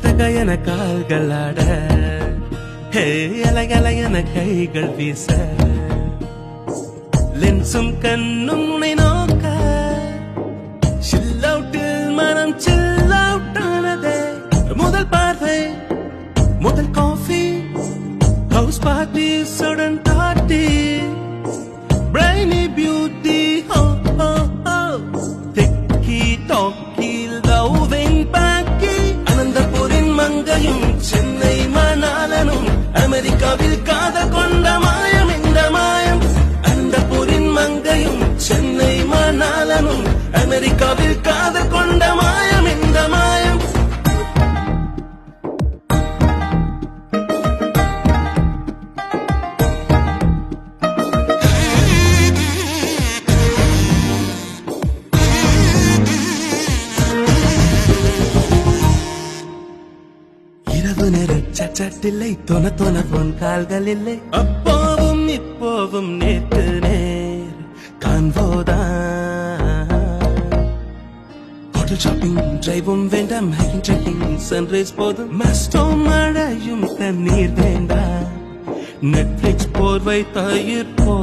தக என கால்கள் ஆட, அலகல என கைகள் வீச, லென்சும் கண்ணும் உன்னை நோக்க, சில்லவுட்டில் மனம் சில்லவுட்டானதே. முதல் பார்வை, முதல் காஃபி, ஹவுஸ் பார்ட்டி சுடன் தாட்டி, பிரைனி பியூட்டி, திக்கி டாக்கி லவ்விங் பாக்கி. அனந்தபுரின் மங்கையும் சென்னை மணாலனும் அமெரிக்காவில் காதல் கொண்ட மாயம் இந்த மாயம். அனந்தபுரின் மங்கையும் சென்னை மணாலனும் அமெரிக்காவில் காதல் கொண்ட மாயம் இந்த மாயம். இரவு நேர சட்டில்லை, தொன தொன போன் கால்கள் இல்லை. அப்போவும் இப்போவும் நேற்று நேர் காண்போதான். ஹோட்டல் ஷாப்பிங் டிரைவும் வேண்டாம், ஹைக்கிங் ட்ரெக்கிங் சன்ரைஸ் போதும். மஸ்டோம் மழையும் தண்ணீர் வேண்டாம், நெட்ஃபிளிக்ஸ் போர்வை தயிர் போ.